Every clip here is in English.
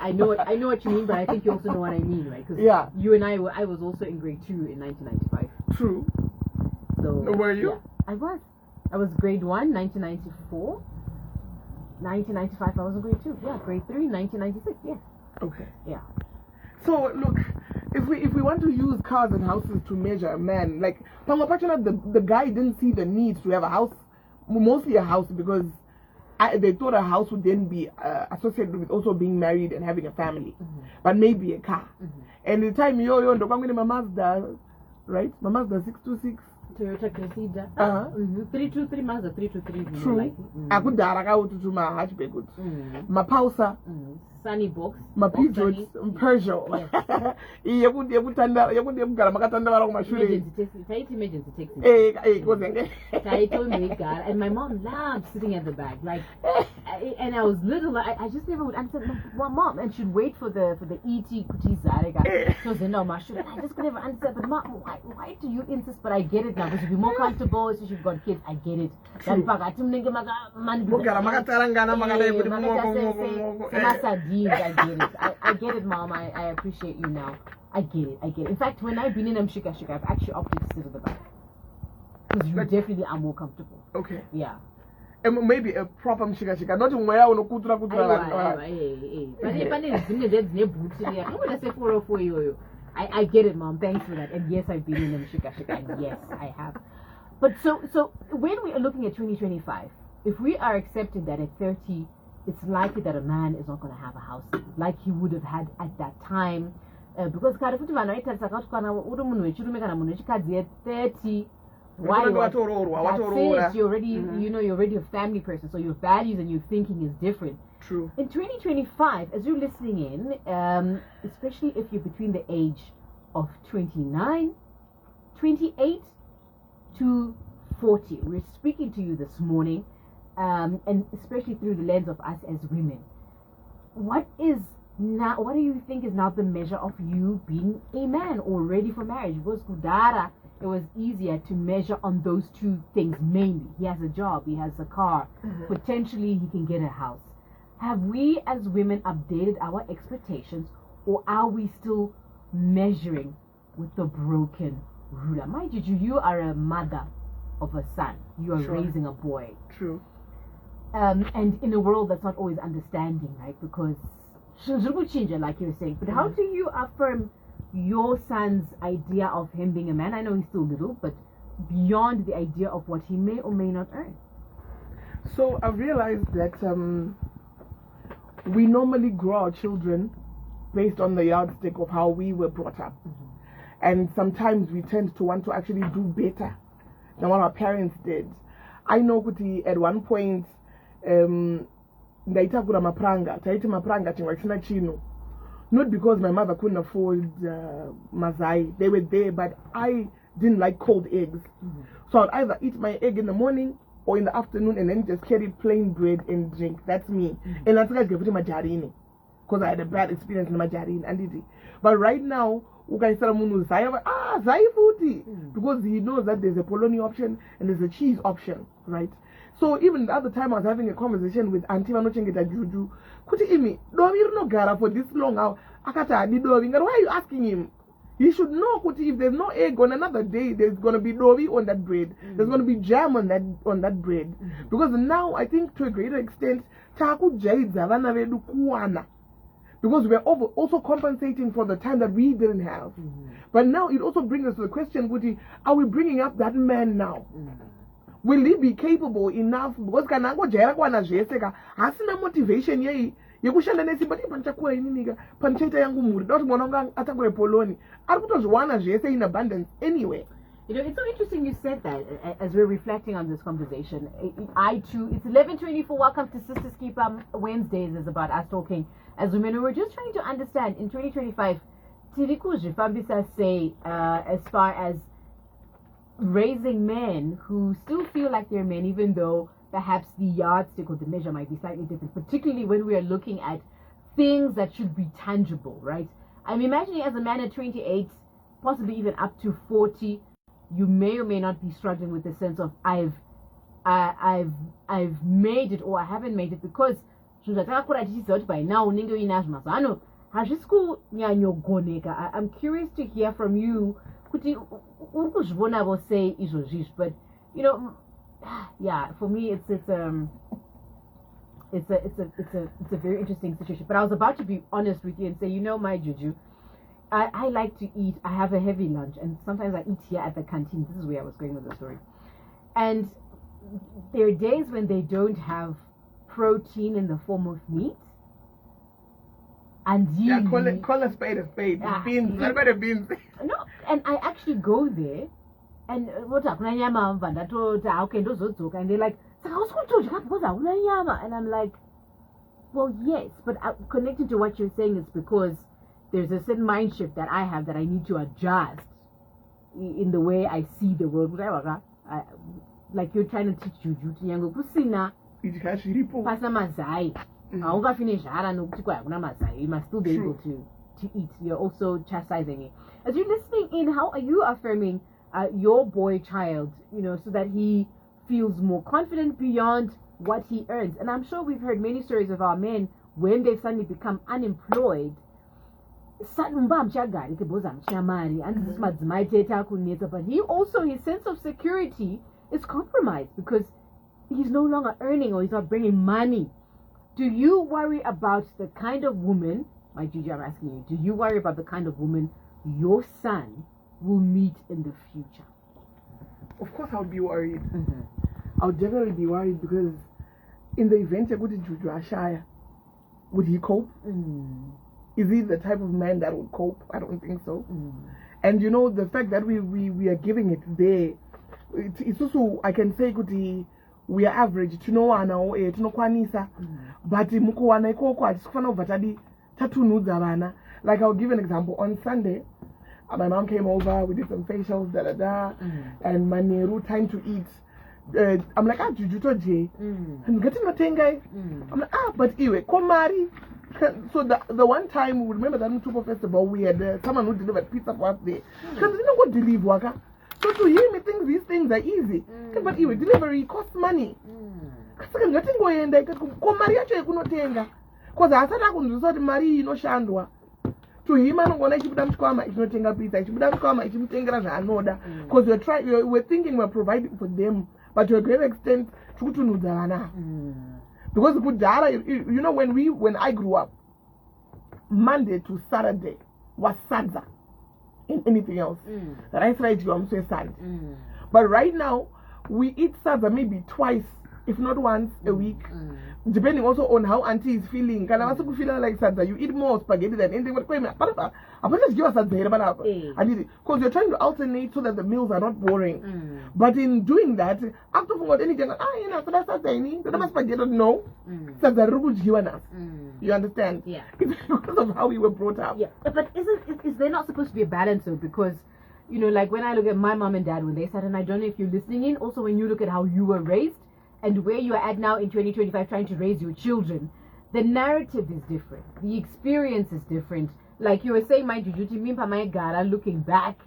I know what you mean, but I think you also know what I mean, right? Because you and I was also in grade 2 in 1995. True. So were you? Yeah, I was grade 1, 1994. 1995, I was in grade 2. Yeah, grade 3, 1996. Yeah. Okay. Yeah. So look, if we want to use cars and houses to measure a man, like the guy didn't see the need to have a house, mostly a house, because they thought a house would then be associated with also being married and having a family, but maybe a car. And the time I'm going to my Mazda, right? My Mazda 626. Toyota Cressida. 323 Mazda 323. True. I could to my hatchback. My Pausa. Sunny box. My Peugeot. Peugeot. You could emergency taxi. Hey, told me, God, and my mom loved sitting at the back, like, and I was little. I just never would answer my mom, and she'd wait for the ET Kutizarega. So then, no, I just could never answer. But mom, why do you insist? But I get it now, because you'd be more comfortable, especially if you've got kids. I get it. I get it, Mom. I appreciate you now. I get it. In fact, when I've been in Shika, I've actually opted to sit at the back. Because you definitely are more comfortable. Okay. Yeah. And maybe a proper Shika, not in where I want to I get it, Mom. Thanks for that. And yes, I've been in Shika. Yes, I have. But so when we are looking at 2025, if we are accepting that at 30, it's likely that a man is not going to have a house like he would have had at that time, because at 30, why? You're already, you're already a family person, so your values and your thinking is different. True. In 2025, as you're listening in, especially if you're between the age of 29, 28 to 40, we're speaking to you this morning. And especially through the lens of us as women, what do you think is now the measure of you being a man or ready for marriage? Because Kudara, it was easier to measure on those two things mainly. He has a job, he has a car, potentially he can get a house. Have we as women updated our expectations, or are we still measuring with the broken ruler? Mai Juju, you are a mother of a son. You are raising a boy. True. And in a world that's not always understanding, right? Because like you were saying. But how do you affirm your son's idea of him being a man? I know he's still little, but beyond the idea of what he may or may not earn. So I've realized that we normally grow our children based on the yardstick of how we were brought up. And sometimes we tend to want to actually do better than what our parents did. I know Kuti at one point, ndaitakura mapranga taiti mapranga chingwa chisina chino, not because my mother couldn't afford mazai, they were there, but I didn't like cold eggs. So I'd either eat my egg in the morning or in the afternoon and then just carry plain bread and drink. That's me. And that's like giving majarini, because I had a bad experience in majarini and but right now zai futi, because he knows that there's a polony option and there's a cheese option, right? So even the other time I was having a conversation with Auntie Manochengeta Juju, kuti imi, dovi no gara for this long now. Akata di dovi. Why are you asking him? He should know, kuti, if there's no egg on another day, there's gonna be dovi on that bread. There's gonna be jam on that bread. Because now I think to a greater extent, taku jade zavana vedu kuana. Because we're also compensating for the time that we didn't have. But now it also brings us to the question, kuti, are we bringing up that man now? Will he be capable enough? Because kanango jera kwa na jeseka hasina motivation yei yekushanda nesibati panchakuwa ininiga panchaita yangu muri dot mwananga atakwe poloni arikutozwana jese in abundance anyway. It's so interesting you said that as we're reflecting on this conversation. I too, it's 11:24. Welcome to Sisters Keep Wednesdays is about us talking as women. We're just trying to understand in 2025, Tirikuji Fambisa say as far as raising men who still feel like they're men, even though perhaps the yardstick or the measure might be slightly different, particularly when we are looking at things that should be tangible, right? I'm imagining as a man at 28, possibly even up to 40, you may or may not be struggling with the sense of I've made it or I haven't made it, because zvinhu zvatakakura tichiziva kuti by now unenge uinazvo mazuva ano hazvisi kunyanyogoneka. I'm curious to hear from you kuti uri kuzvionavo sei izvozvizvi. But you know, yeah, for me it's a very interesting situation. But I was about to be honest with you and say, you know, Mai Juju, I like to eat. I have a heavy lunch, and sometimes I eat here at the canteen. This is where I was going with the story. And there are days when they don't have protein in the form of meat. And call a spade a spade. Beans, what about the beans? No, and I actually go there, and and they're like, and I'm like, well, yes, but connecting to what you're saying is because there's a certain mind shift that I have that I need to adjust in the way I see the world. Like you're trying to teach Juju to yango kusina pasna mazai. You must still be able to eat. You're also chastising it. As you're listening in, how are you affirming your boy child, you know, so that he feels more confident beyond what he earns? And I'm sure we've heard many stories of our men when they suddenly become unemployed. But he also, his sense of security is compromised because he's no longer earning or he's not bringing money. Do you worry about the kind of woman, Mai Juju, I'm asking you, do you worry about the kind of woman your son will meet in the future? Of course I'll be worried. I'll definitely be worried because in the event you go to Juju Ashaya, would he cope? Is he the type of man that would cope? I don't think so. And you know, the fact that we are giving it there, it's also, I can say, we are average to no one or to no kwanisa, but mukuwana ikoko atisukufana uvatadi tatunuza vana. Like I'll give an example. On Sunday, my mom came over, we did some facials, and Maneru, time to eat. I'm like, Juju toje. I'm getting a tengai. I'm like, but iwe, komari. So the one time, remember that Mutupo festival, we had someone who delivered pizza for us there. Because you know what deliver waka. So to hear me think these things are easy. But iwe, delivery costs money. Because I said kunzusoti mari inoshandwa. To him anogona ichibuda mchikwama ichinotenga pizza, ichibuda mchikwama ichimutengera zvaanoda. Because we're thinking we're providing for them, but to a great extent tikutunudza vana. Because you know, when I grew up, Monday to Saturday was sadza in anything else. That I tried to say sad. But right now we eat sadza maybe twice, if not once a week. Depending also on how auntie is feeling. Can I also feel like sadza? You eat more spaghetti than anything. But just give us sadza. Because you're trying to alternate so that the meals are not boring. But in doing that, after what anything, you know, spaghetti. No, sadza you understand? Yeah. It's because of how we were brought up. Yeah, but is there not supposed to be a balance though? Because you know, like when I look at my mom and dad when they sat, and I don't know if you're listening in. Also, when you look at how you were raised. And where you are at now in 2025 trying to raise your children, the narrative is different. The experience is different. Like you were saying, Mai Juju, looking back,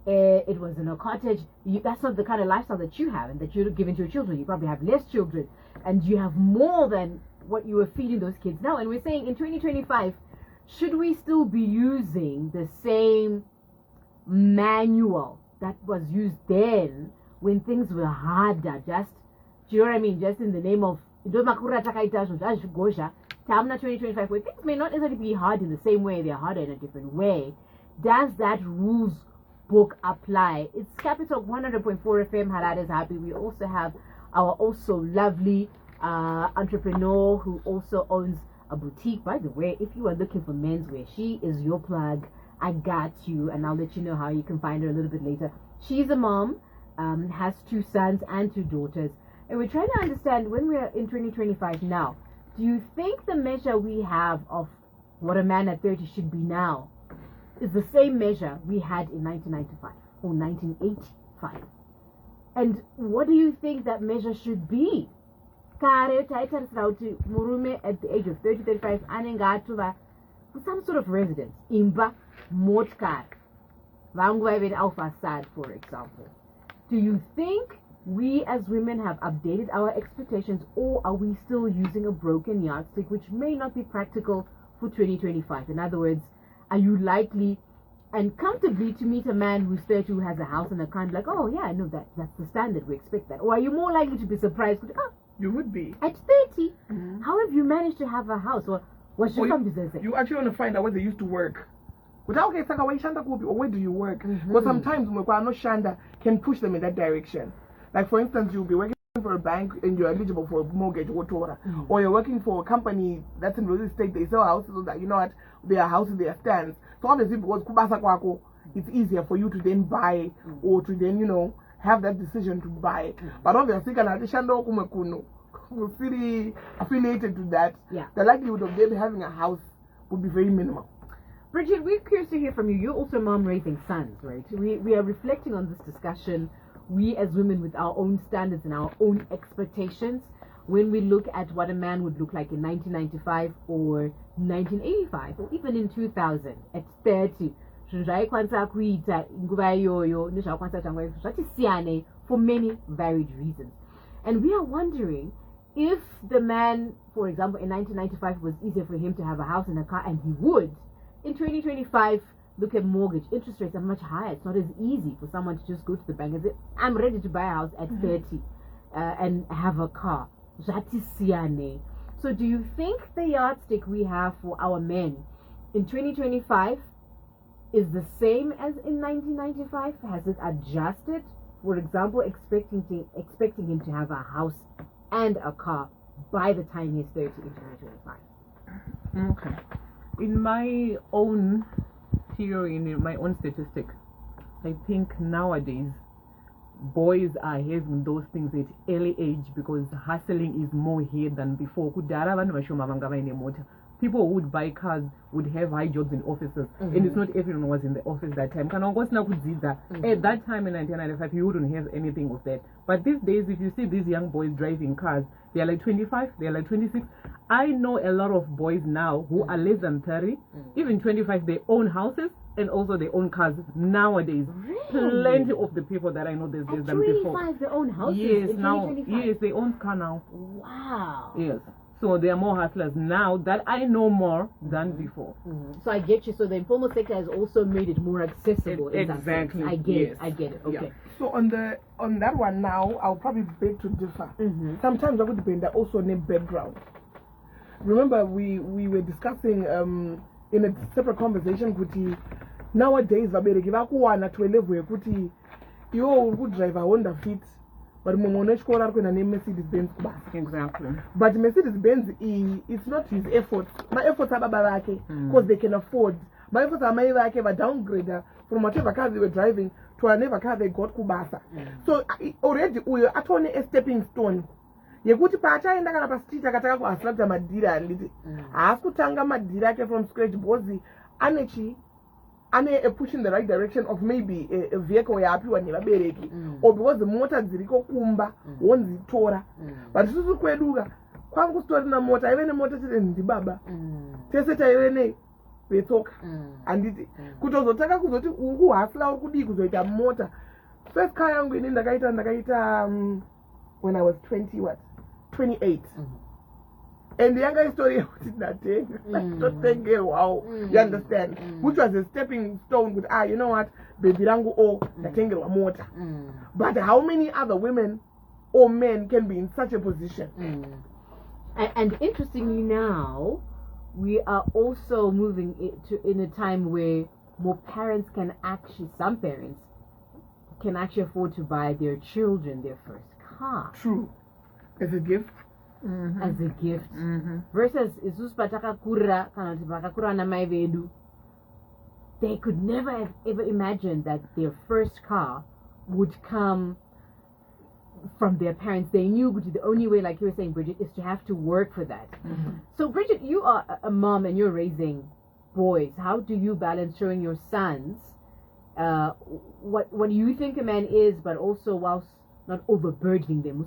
it was in a cottage. That's not the kind of lifestyle that you have and that you're giving to your children. You probably have less children and you have more than what you were feeding those kids now. And we're saying in 2025, should we still be using the same manual that was used then when things were harder? Do you know what I mean? Just in the name of Tamna 2025, where things may not necessarily be hard in the same way, they're harder in a different way. Does that rules book apply? It's Capital 100.4 FM. Halad is happy. We also have our also lovely entrepreneur who also owns a boutique. By the way, if you are looking for menswear, she is your plug. I got you, and I'll let you know how you can find her a little bit later. She's a mom, has 2 sons and 2 daughters. And we're trying to understand when we're in 2025 now, do you think the measure we have of what a man at 30 should be now is the same measure we had in 1995 or 1985? And what do you think that measure should be? At the age of 30, 35, with some sort of residence. Imba, motkar, Alpha Sad, for example. Do you think we as women have updated our expectations, or are we still using a broken yardstick which may not be practical for 2025? In other words, are you likely and comfortably to meet a man who's 30 who has a house and a car, like, oh yeah, I know that's the standard, we expect that? Or are you more likely to be surprised, you would be at 30? How have you managed to have a house? Or what's your business? You actually want to find out where they used to work. Without okay, or where do you work? Because sometimes shanda can push them in that direction. Like for instance, you'll be working for a bank and you're eligible for a mortgage or you're working for a company that's in real estate, they sell houses, so that you know what, their houses, their stands. So obviously because kubasa kwako, it's easier for you to then buy or to then, you know, have that decision to buy. But obviously shanda kumekuno really affiliated to that, the likelihood of them having a house would be very minimal. Bridget, we're curious to hear from you. You're also a mom raising sons, right? We are reflecting on this discussion, we as women with our own standards and our own expectations, when we look at what a man would look like in 1995 or 1985 or even in 2000 at 30. For many varied reasons. And we are wondering if the man, for example, in 1995 was easier for him to have a house and a car, and he would. In 2025, look at mortgage. Interest rates are much higher. It's not as easy for someone to just go to the bank and say, I'm ready to buy a house at 30 and have a car. So do you think the yardstick we have for our men in 2025 is the same as in 1995? Has it adjusted? For example, expecting him to have a house and a car by the time he's 30 in 2025. Okay. In my own theory, in my own statistic, I think nowadays boys are having those things at early age because hustling is more here than before. People who would buy cars would have high jobs in offices, and it's not everyone was in the office that time. At that time in 1995, you wouldn't have anything of that. But these days, if you see these young boys driving cars, they are like 25, they are like 26. I know a lot of boys now who are less than 30, even 25, they own houses and also they own cars nowadays. Really? Plenty of the people that I know these days than before. At 25, they own houses Yes, in now. 2025? Yes, they own car now. Wow. Yes. So there are more hustlers now that I know more than before. So I get you. So the informal sector has also made it more accessible. Exactly. I get it. I get it. Okay. Yeah. So on that one now, I'll probably beg to differ. Sometimes I would depend also on a background. Remember, we were discussing in a separate conversation, kuti nowadays vabereki vakuwana to a level yekuti iwo would drive a Honda Fit. But Mercedes Benz. Exactly. But Mercedes Benz, it's not his efforts. My efforts are because they can afford. My efforts are my downgrader from whatever car they were driving to another car they got kubasa. So already we are only a stepping stone. Yekuti pacha enda kana pa street akataka ku asfalta madira anditi. Askutanga madira ke from scratch bozi anechi a push in the right direction of maybe a vehicle yapiwa nevabereki or because the mota dziriko kumba wonzitora but isusu kweduka kwangu kusitori na mota ive nemota tiri ndibaba tese taive nei vetsoka handiti kutozotaka kuzoti uri kuhasila uri kudii kuzoita mota. First car yangu ini ndakaita when I was 28 and the younger story wow, you understand, which was a stepping stone with you know what, baby rangu natengerwa mota. But how many other women or men can be in such a position? And interestingly now, we are also moving in a time where more parents can actually, some parents can actually afford to buy their children their first car. True. As a gift. As a gift. Versus they could never have ever imagined that their first car would come from their parents. They knew the only way, like you were saying, Bridget, is to have to work for that. So Bridget, you are a mom and you're raising boys. How do you balance showing your sons what you think a man is, but also whilst not overburdening them?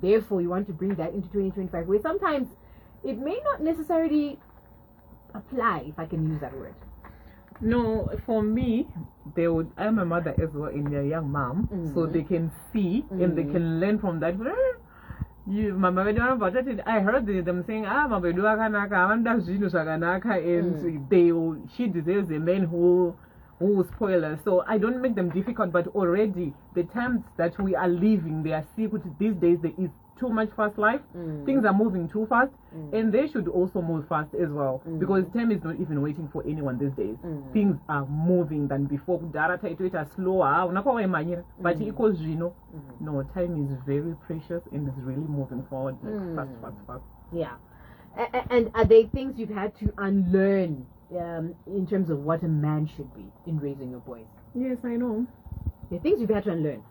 Therefore you want to bring that into 2025, where sometimes it may not necessarily apply, if I can use that word. No, for me, I'm a mother as well and they're young mom, so they can see and they can learn from that. I heard them saying, and she deserves a man who will spoil her. So I don't make them difficult, but already the times that we are living, they are secret these days. There is too much fast life. Things are moving too fast, and they should also move fast as well, because time is not even waiting for anyone these days. Things are moving than before. Data it are slower, but equals no, time is very precious and it's really moving forward like fast. Yeah. And are they things you've had to unlearn in terms of what a man should be in raising your boys? Yes, I know. The things you've had to unlearn.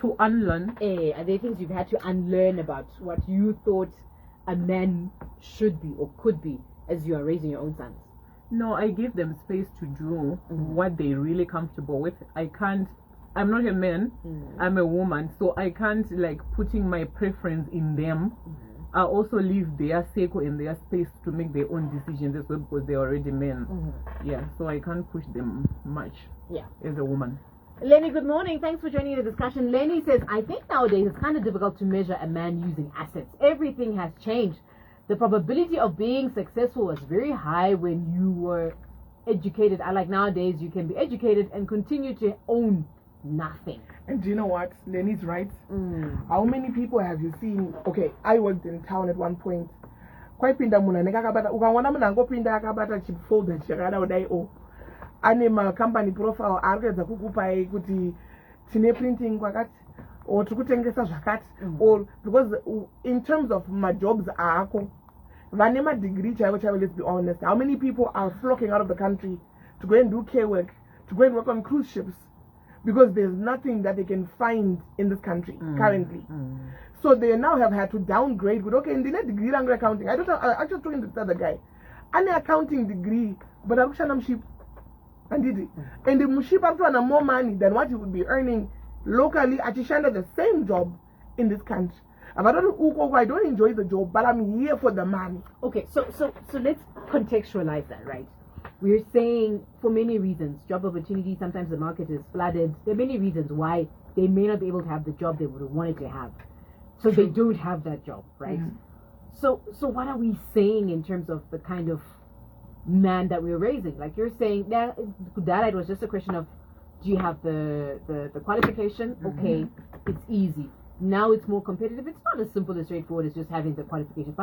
To unlearn? Are there things you've had to unlearn about what you thought a man should be or could be as you are raising your own sons? No, I give them space to do what they're really comfortable with. I'm not a man, I'm a woman, so I can't like putting my preference in them. I also leave their circle and their space to make their own decisions as well, because they're already men. Yeah, so I can't push them much as a woman. Lenny, good morning. Thanks for joining the discussion. Lenny says, I think nowadays it's kind of difficult to measure a man using assets. Everything has changed. The probability of being successful was very high when you were educated. Unlike nowadays, you can be educated and continue to own nothing. And do you know what? Lenny's right. How many people have you seen? Okay, I worked in town at one point. Quite pinda muna nekakabata ukaona mnango pinda akabata chip folder chakada udai o. Anema company profile arkedza kukupai kuti tine printing kwakati or tikutengesa zvakati or because in terms of my jobs aako vanema degree chaivo, let's be honest, how many people are flocking out of the country to go and do care work, to go and work on cruise ships, because there's nothing that they can find in this country currently. So they now have had to downgrade with, okay, in the degree language accounting. I just talking to the other guy, an accounting degree, but I'm ship. And the Muship have more money than what he would be earning locally at Ishanda, the same job in this country. I don't enjoy the job, but I'm here for the money. Okay, so let's contextualize that, right? We're saying for many reasons, job opportunity, sometimes the market is flooded. There are many reasons why they may not be able to have the job they would have wanted to have. So they don't have that job, right? So what are we saying in terms of the kind of man that we're raising? Like you're saying that it was just a question of, do you have the qualification? Okay, it's easy. Now it's more competitive. It's not as simple as straightforward as just having the qualification.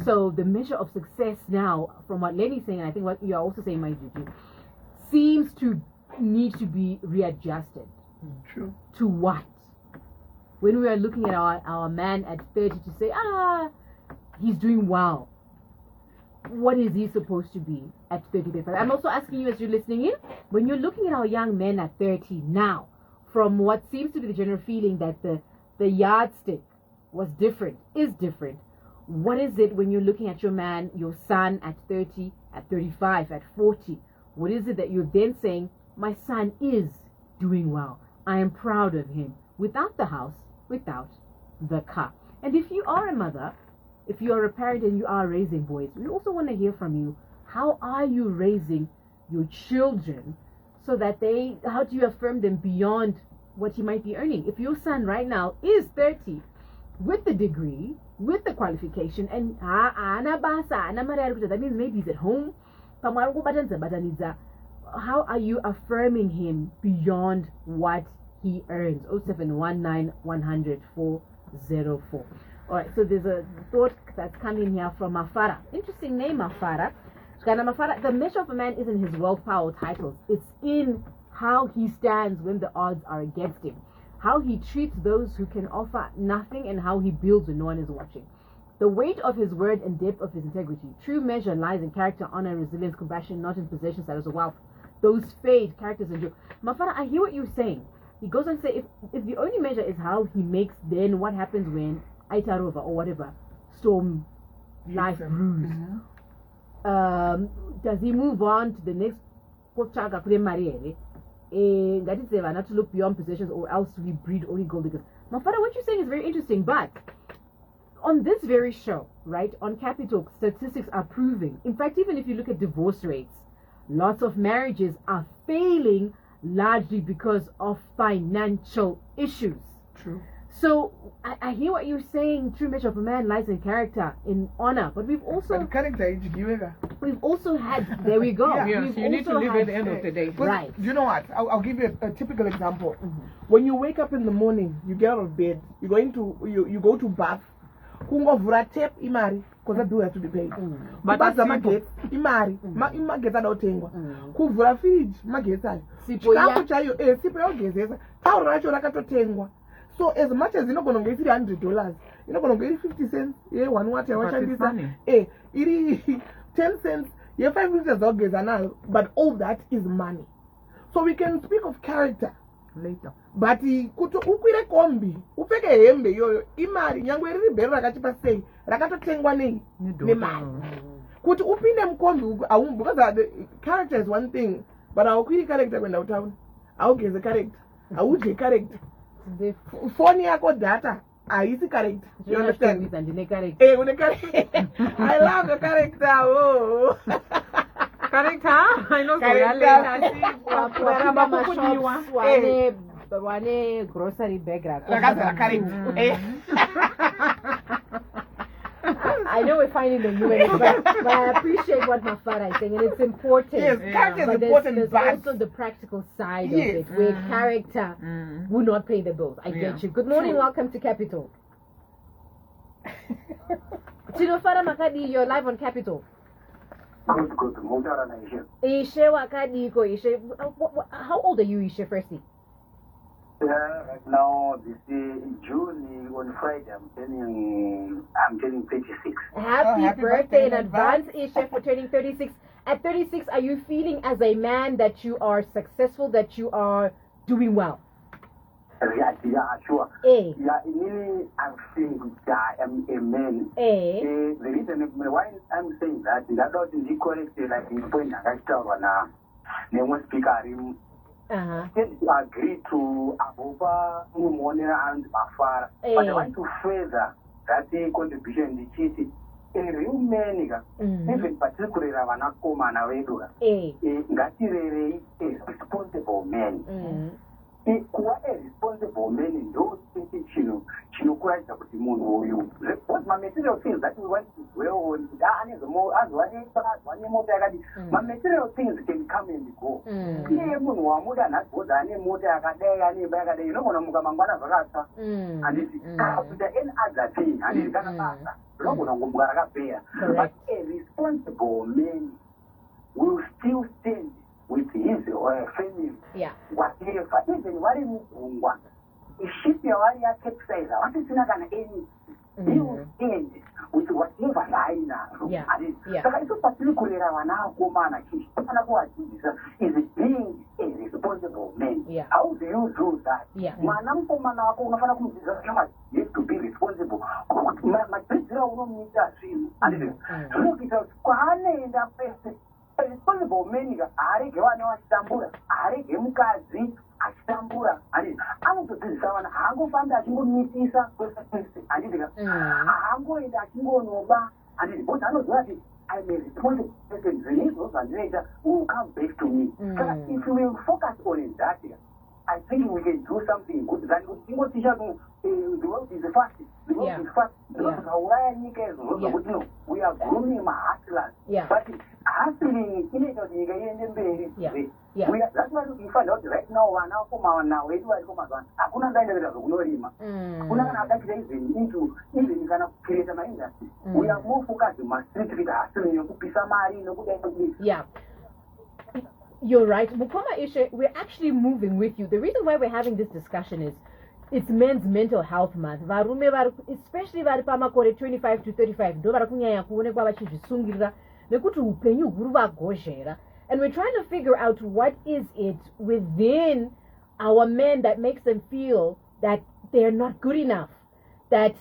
So the measure of success now, from what Lenny's saying, and I think what you're also saying, Mai Juju, seems to need to be readjusted. True. To what? When we are looking at our man at 30 to say, he's doing well, what is he supposed to be at 30? I'm also asking you as you're listening in, when you're looking at our young men at 30 now, from what seems to be the general feeling that the yardstick was different, is different, what is it when you're looking at your man, your son at 30, at 35, at 40? What is it that you're then saying, my son is doing well, I am proud of him, without the house, without the car? And if you are a mother, if you are a parent and you are raising boys, we also want to hear from you. How are you raising your children so that how do you affirm them beyond what he might be earning? If your son right now is 30 with the degree, with the qualification, and that means maybe he's at home, how are you affirming him beyond what he earns? 0719 100 404. All right, so there's a thought that's coming here from Mafara. Interesting name, Mafara. The measure of a man isn't his wealth, power, or titles. It's in how he stands when the odds are against him, how he treats those who can offer nothing, and how he builds when no one is watching. The weight of his word and depth of his integrity. True measure lies in character, honor, resilience, compassion, not in possessions, status, or wealth. Those fade, characters endure. Mafara, I hear what you're saying. He goes on to say, if the only measure is how he makes, then what happens when Aitarova or whatever storm life brews? Does he move on to the next that is not to look beyond possessions, or else we breed only gold diggers? My father, what you're saying is very interesting, but on this very show, right, on Capital, statistics are proving, in fact, even if you look at divorce rates, lots of marriages are failing largely because of financial issues. True. So I hear what you're saying. True measure of a man lies in character, in honor. But we've also But character is given. had. There we go. Yeah. We've you need to also live had- at the end of the day. But Right. You know what? I'll give you a typical example. When you wake up in the morning, you get out of bed, you go to bath. Kungovura tap imari because that bill has to be paid. But But that's magetsi imari magetsi adotengwa. Kuvhura fridge magetsi ayo. Sipo ya- Chikafu chayo sipo yogezesa. Tauro racho rakatotengwa. So as much as inogona kunge iri $100, inogona kunge iri 50 cents one water But it's yawashandisa. funny. Iri 10 cents ye 5 liters zogeza nayo. But all that is money. So we can speak of character. Later. But kuti ukwire kombi upfeke hembe iyoyo imari nyangwe riri bhero rakachipa sei rakatotengwa nemari kuti upinde mukombi because the character is one thing but haukwiri character kuenda kutauni haugeze character haudye character The- foni yako data haisi character you understand Ndine character. une character I love the character oh Character? I know Character. Wakuramba mashops, wane grocery bag rakazara character I know we're finding the new one, but I appreciate what Mafara is saying, and it's important. Yes, character is But important, there's but also the practical side Yes. of it, where character will not pay the bills. I Yeah. get you. Good morning, welcome to Capital. Tinofara Makadi, you're live on Capital. Good. Mutara na ishe. Ishe Wakadiko, Ishe. How old are you, Ishe, firstly? Right now, this June on Friday, I'm turning 36. Happy happy birthday in birthday in advance, Ishe, for turning 36. At 36, are you feeling as a man that you are successful, that you are doing well? Yeah, sure. Eh. Yeah, meaning I'm saying that I am a man. Eh. The reason why I'm saying that is that not the correct like in point I tell one name speaker him agree to Abuba Mumona and Mafara. But I want to further that the contribution the city a real man even particularly Ravanakoma Wedura. Ngatirere is responsible man. Kuwa a responsible man in those things chinokuradza kuti munhu uyu what material things that we want to dwell on ane mota yakadi material things can come and go iye munhu wamuda nhadzoza ane mota yakadai ane imba yakadai inogona muka mangwana zvakatsva handiti kuita any other thing handiti kana basa rinogona kungomuka rakapera but a responsible man will still stand with his family. Yeah. Whatever, even vari mugungwa, iship yavari yakapsize, vasisina kana any, he will stand with whatever yainazvo. Yeah. Saka iso patiri kurera vana vakomana chifanira kuvadzidzisa is being a responsible man. Yeah. How do you do that? Yeah. Mwana mukomana wako unofanira kumudzidzisa kuti you have to be responsible. Madzidziro unomuita zvinhu. Zvinokuita kuti kwaanoenda pese responsible men arege vana vachitambura arege mukadzi achitambura anotodzidzisa vana haangofambi achingomitisa kwese kwese handidika haangoenda achingonoba handidi bcause anoziva kuti I'm a responsible person zvinizvo zvandinoita will come back to me saka if we will focus on that I think we can do something good than kuti tingotisha the world is fast the world is fast zvauraya nyika izvo zvokuti no we are grooming mahustlers but hustling inoita kuti nyika iende mberi that's why we find out right now vana vakomana vedu vari komazvana hakuna ndaenderera zvokunorima hakuna kana adachita even kana kucreata maindustry we are more focused mastreet kuita hustling nokupisa mari nokudai Yeah. You're right. Mukoma Ishe, we're actually moving with you. The reason why we're having this discussion is it's Men's Mental Health Month. Varume especially vari pamakore 25 to 35 ndo vari kunyanya kuonekwa vachizvisungirira nekuti upenyu huru vagozhera. And we're trying to figure out what is it within our men that makes them feel that they're not good enough. That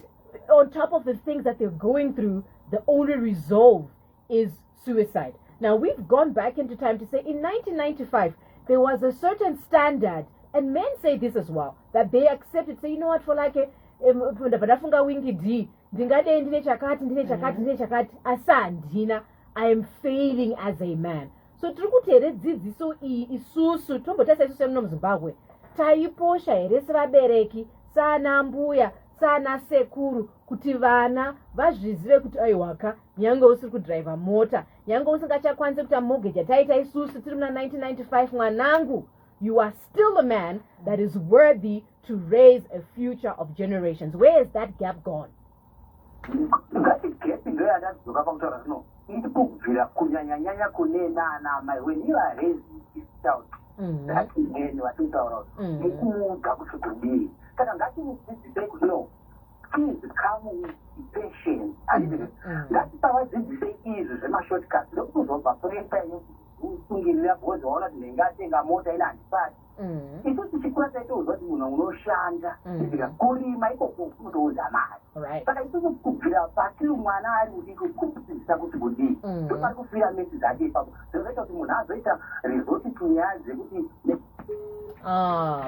on top of the things that they're going through, the only resolve is suicide. Now, we've gone back into time to say in 1995, there was a certain standard, and men say this as well, that they accepted, say, you know what, Folake, ndafunga wingi D, ndingadei ndine chakati asi handina. I am failing as a man. So tiri kuti here dzidziso iyi isusu tombotasa isusu muno muZimbabwe taiposha here sevabereki saana mbuya saana sekuru kuti vana vazvizive kuti aiwaka nyange usiri kudhiraivha mota nyange usingachakwanisi kuita mortgage yataita isusu tiri muna 1995 mwanangu, you are still a man that is worthy to raise a future of generations. Where is that gap gone? Kunyanya kunena mai, when you are raising this child, that is when you are thinking about it. Please come with patience. That's how I did say is a shortcut. Look to the operator. Right.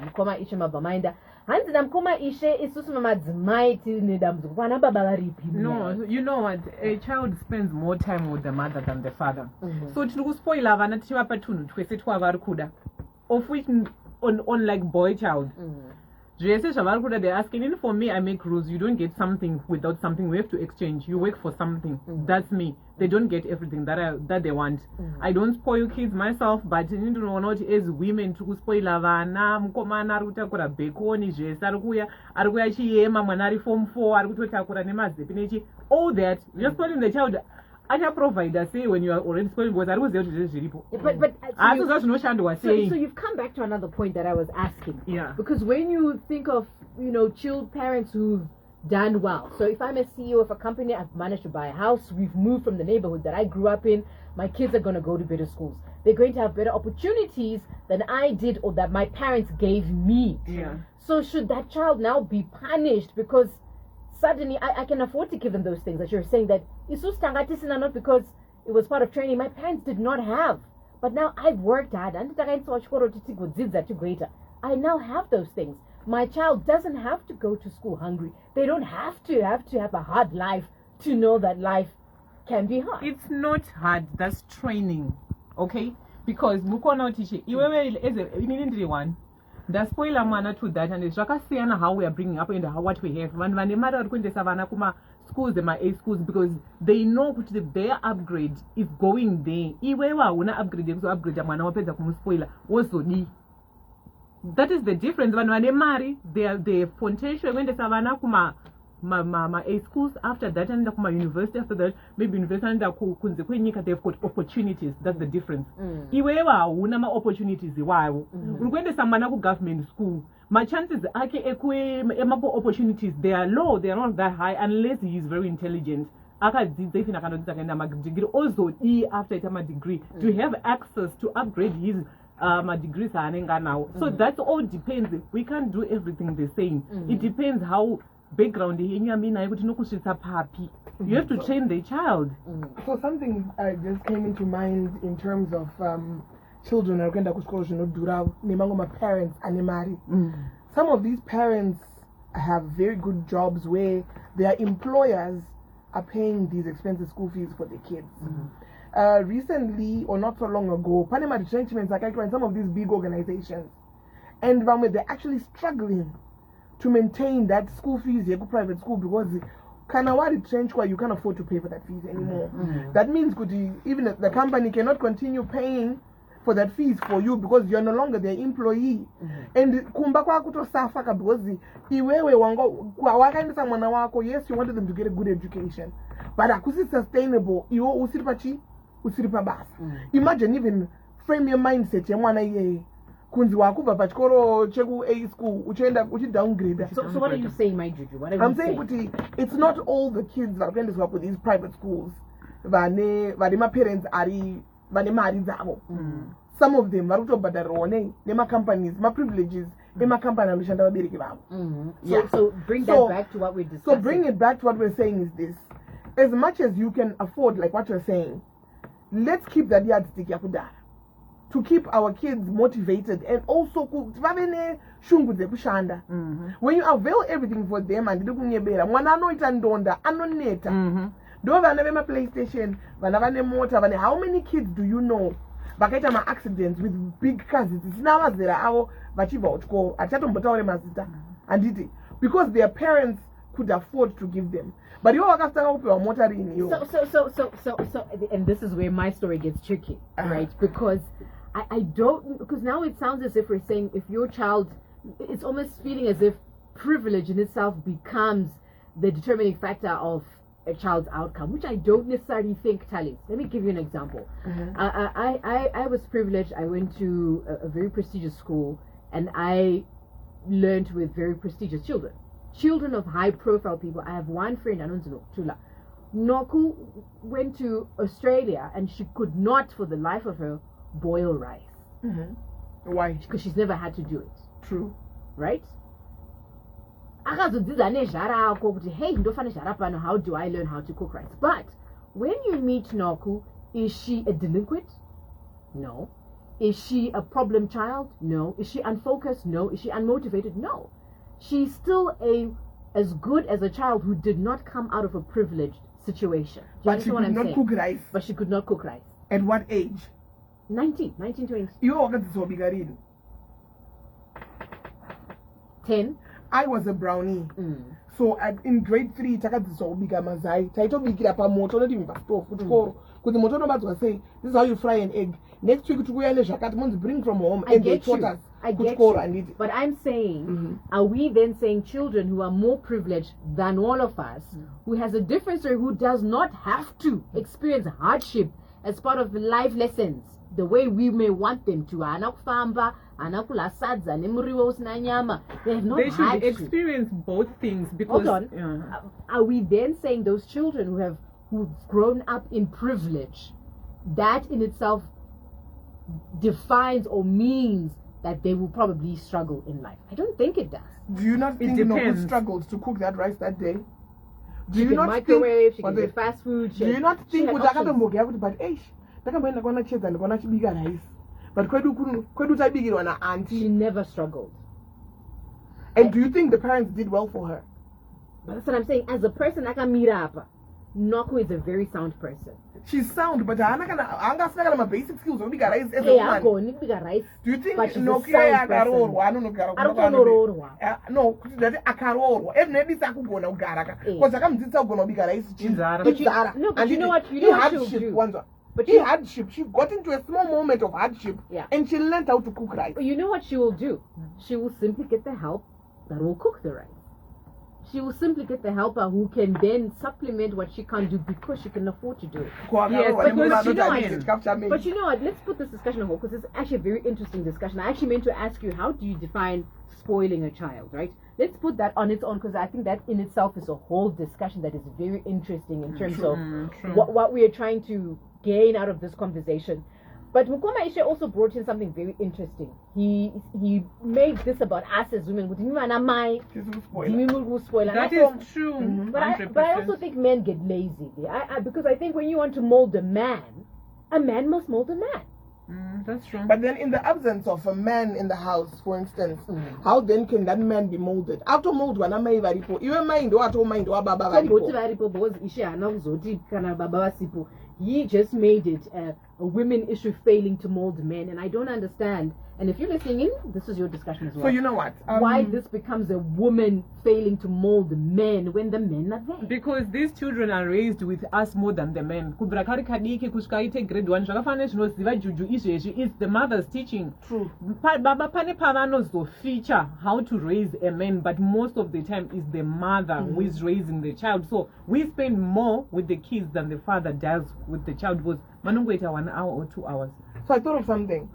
Mukoma ishe mabamainda hanzi namukoma ishe isusu mamadzimai tine dambudziko pana baba varipi. No, you know what, a child spends more time with the mother than the father. So tiri kuspoila vana tichivapa tunhu twese twavari kuda, of which on like boy child zvese zvavari kuda they're asking. Even for me, I make rules. You don't get something without something. We have to exchange. You work for something. That's me. They don't get everything that they want. I don't spoil kids myself, but you need to know not as women to spoil vana mukomana ari kutakura bekoni zvese ari kuya chiyema mwana ari form 4 ari kutotakura nemazepi nechi all that. You're spoiling the child. Acha provider say when you are already spoiling because I was there to zviripo. So you've come back to another point that I was asking. Yeah. Because when you think of, chilled parents who've done well. So if I'm a CEO of a company, I've managed to buy a house, we've moved from the neighborhood that I grew up in, my kids are going to go to better schools. They're going to have better opportunities than I did or that my parents gave me. Yeah. So should that child now be punished because suddenly I can afford to give them those things that you're saying that Isus Tangatisina, not because it was part of training my parents did not have. But now I've worked hard and I now have those things. My child doesn't have to go to school hungry. They don't have to have a hard life to know that life can be hard. It's not hard, that's training. Okay? Because mukona tiche iwewe as a one. The spoiler mana to that, and it's rakasiyana how we are bringing up and how what we have. When the mother going to savana kuma schools, the A schools, because they know their upgrade is going there. Iwewa una upgrade mana wapeza kumu spoiler also di. That is the difference. When they marry, they potential when the savana kuma my A schools after that and my university after that, maybe university and they've got opportunities. That's the difference. Iwewa una ma opportunities iwawo. When the samana government school, my chances opportunities they are low, they are not that high unless he is very intelligent. Also after a degree to have access to upgrade his degrees now. So that all depends. We can't do everything the same. It depends how background you have to train the child. So something just came into mind in terms of children are going to school my parents and some of these parents have very good jobs where their employers are paying these expensive school fees for their kids. Recently or not so long ago, Panama retrenchments like in some of these big organizations, and they're actually struggling to maintain that school fees, you go private school because you can't afford to pay for that fees anymore. That means even the company cannot continue paying for that fees for you because you're no longer their employee. And kumba kwa kutosafaka because iwewe wango wakaendesa mwana wako, yes, you wanted them to get a good education, but akusi sustainable iwo usiripa basa. Imagine even frame your mindset ya mwana ye kunzi wakuva pachikoro cheku A school uchi downgrade. So what are you saying, Mai Juju? I'm saying it's not all the kids that are going to work with these private schools. Vane my parents vane mari zavo. Some of them varuto badarone nema companies, my privileges, nema company alushanda vabereki vavo. So bring that back to what we're discussing. So bring it back to what we're saying is this. As much as you can afford, like what you're saying, let's keep that yardstick yakudara. To keep our kids motivated and also shungu dzekushanda. When you avail everything for them and kunyebera mwana anoita ndonda anoneta. Ndo vana vema PlayStation, vana vane mota, vane how many kids do you know vakaita ma accidents with big cars dzisina mazera avo vachibva kuchikoro atichatombotaure mazita handiti because their parents could afford to give them. But you vakatanga kupiwa mota rini iwo. So and this is where my story gets tricky, right? Because I don't, because now it sounds as if we're saying if your child, it's almost feeling as if privilege in itself becomes the determining factor of a child's outcome, which I don't necessarily think tallies. Let me give you an example. I was privileged. I went to a very prestigious school and I learned with very prestigious children of high profile people. I have one friend, Anunzino Tula. Noku went to Australia and she could not for the life of her boil rice. Why? Because she's never had to do it. True. Right? Hey, how do I learn how to cook rice? But when you meet Noku, is she a delinquent? No. Is she a problem child? No. Is she unfocused? No. Is she unmotivated? No. She's still as good as a child who did not come out of a privileged situation. But she could not cook rice. But she could not cook rice. At what age? 1920. You are going to 10. I was a brownie. So in grade 3, takadzobika mazai. Taitobikira pamoto not even pastove. Because the moto no say this is how you fry an egg. Next week to bring from home and they taught us. I get you. But I'm saying, are we then saying children who are more privileged than all of us, who has a different story, who does not have to experience hardship as part of the life lessons, the way we may want them to? They should experience both things. Because, hold on. Are we then saying those children who've grown up in privilege, that in itself defines or means that they will probably struggle in life? I don't think it does. Do you not think Noku struggled to cook that rice that day? She can microwave, she can get fast food. Do you not think but but she never struggled. And do you think the parents did well for her? But that's what I'm saying. As a person, Noku is a very sound person. She's sound, but I'm not gonna my basic skills. We got rice as a woman. Do you think Nokia no, that Akaroro, and maybe Sakugona Garaka, because I come to tell Gono Bigarais, but you know what? You know what she'll do. But she hardship. She got into a small moment of hardship, and she learned how to cook rice. You know what she will do? She will simply get the help that will cook the rice. She will simply get the helper who can then supplement what she can't do because she can afford to do it. Yes, but you know what? Let's put this discussion on hold because it's actually a very interesting discussion. I actually meant to ask you, how do you define spoiling a child, right? Let's put that on its own because I think that in itself is a whole discussion that is very interesting in terms of what we are trying to gain out of this conversation. But Mukoma Ishe also brought in something very interesting. He made this about us as women. That is true. But I also think men get lazy. Because I think when you want to mold a man must mold a man. That's true. But then in the absence of a man in the house, for instance, how then can that man be molded? After mold one am even mind or auto mind or baba. He just made it a women issue failing to mold men, and I don't understand. And if you're listening in, this is your discussion as well. So you know what? Why this becomes a woman failing to mold men when the men are there? Because these children are raised with us more than the men. Grade 1 Juju is the mother's teaching. True. Feature how to raise a man, but most of the time is the mother who is raising the child. So we spend more with the kids than the father does with the child. Because wait 1 hour or 2 hours. So I thought of something.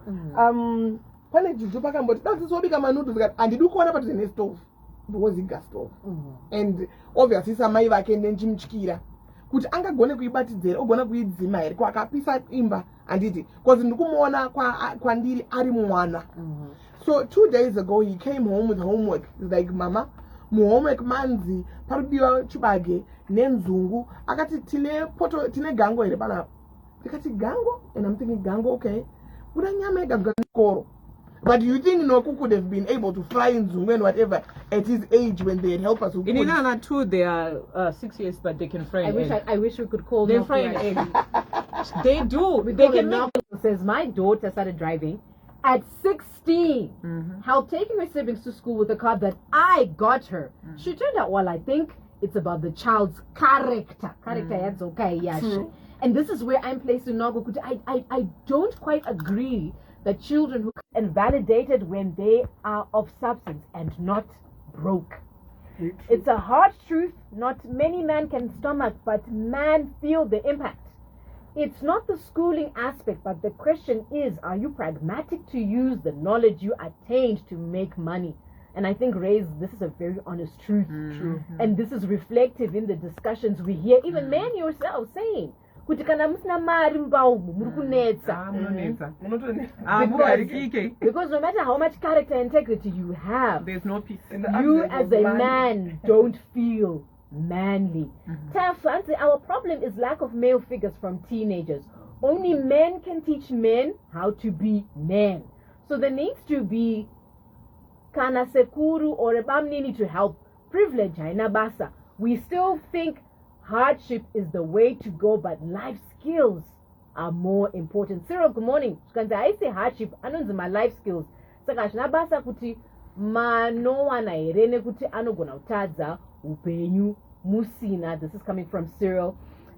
That's what become a noodles and you do corner but in a stove because it gas stove. And obviously some my can then Jim Chikira. Could anga gonna be batted there or gonna be Zima, Quaka Pisa Imba and did it. Because in Nukumona Quandili Arimuana. So 2 days ago he came home with homework. He's like, Mama, homework manzi, Parbio Chubage, Nenzungu, I got it Tile Poto Tine Gango in the Gango, and I'm thinking Gango, okay. Would I make a Koro? But do you think Noku could have been able to fly in Zungu and whatever at his age when they had helped us? In Inana too, they are 6 years, but they can fry an egg. I wish we could call They Noku fry an actually. egg. They do. We They call can it make. Noku. Says my daughter started driving at 16. Helped taking her siblings to school with a car that I got her. She turned out well. I think it's about the child's character. That's okay, yeah. And this is where I'm placed in Nogu. I don't quite agree that children who are invalidated when they are of substance and not broke. It's a hard truth. Not many men can stomach, but man feel the impact. It's not the schooling aspect, but the question is, are you pragmatic to use the knowledge you attained to make money? And I think, Ray's, this is a very honest truth. And this is reflective in the discussions we hear, even men yourselves saying, because no matter how much character and integrity you have, There's no peace. you as a man don't feel manly. Our problem is lack of male figures from teenagers. Only men can teach men how to be men. So there needs to be kana sekuru or ebamnini to help. Privilege haina basa. We still think hardship is the way to go, but life skills are more important. Cyril, good morning. I say hardship, my life skills. Sakashna basa kuti manowana irene kuti anogona utadza upenyu musina. This is coming from Cyril.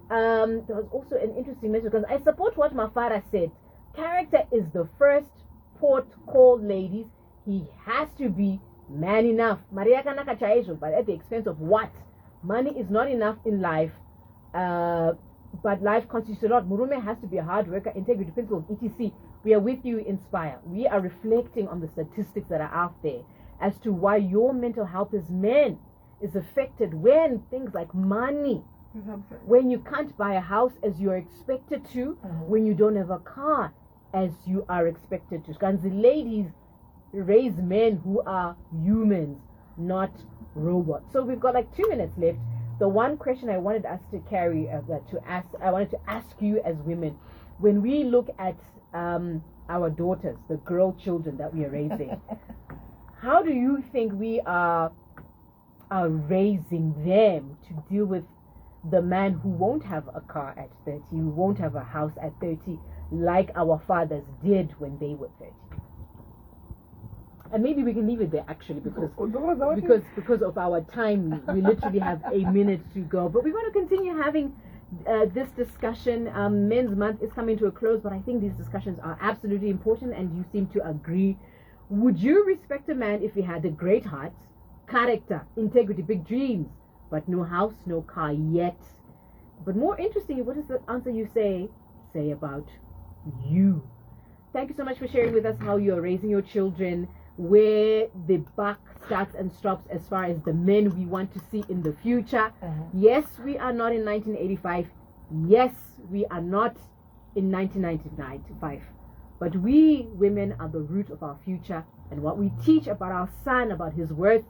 There was also an interesting message because I support what Mafara said. Character is the first port call, ladies. He has to be man enough. Maria Kanaka Chaisho, but at the expense of what? Money is not enough in life, but life constitutes a lot. Murume has to be a hard worker, integrity, principle, etc. We are with you, Inspire. We are reflecting on the statistics that are out there as to why your mental health as men is affected when things like money, when you can't buy a house as you're expected to, when you don't have a car as you are expected to. Because the ladies raise men who are humans, not robots. So we've got like 2 minutes left. The one question I wanted us to I wanted to ask you as women, when we look at our daughters, the girl children that we are raising, how do you think we are raising them to deal with the man who won't have a car at 30, who won't have a house at 30, like our fathers did when they were 30? And maybe we can leave it there actually because of our time. We literally have a minute to go. But we're going to continue having this discussion. Men's Month is coming to a close, but I think these discussions are absolutely important and you seem to agree. Would you respect a man if he had a great heart, character, integrity, big dreams, but no house, no car yet? But more interestingly, what is the answer you say about you? Thank you so much for sharing with us how you're raising your children, where the buck starts and stops as far as the men we want to see in the future. Yes, we are not in 1985. Yes, we are not in 1995. But we women are the root of our future, and what we teach about our son, about his worth,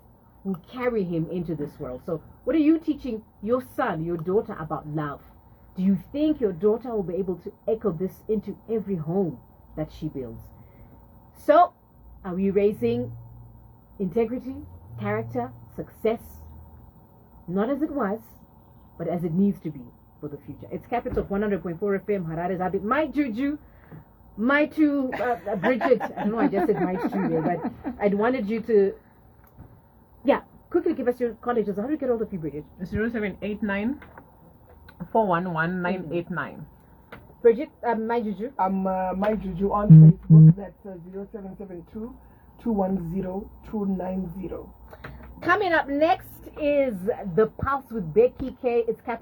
will carry him into this world. So what are you teaching your son, your daughter about love? Do you think your daughter will be able to echo this into every home that she builds? So, are we raising integrity, character, success, not as it was, but as it needs to be for the future? It's Capital 100.4 FM, Harare's Habit. Mai Juju, Mai to Bridget. I don't know, I just said Mai to there, but I wanted you to, quickly give us your contact. How do you get hold of you, Bridget? 0789 411 989. Bridget, Mai Juju. I'm Mai Juju on Facebook. That's 0772 210 290. Coming up next is The Pulse with Becky K. It's Capital.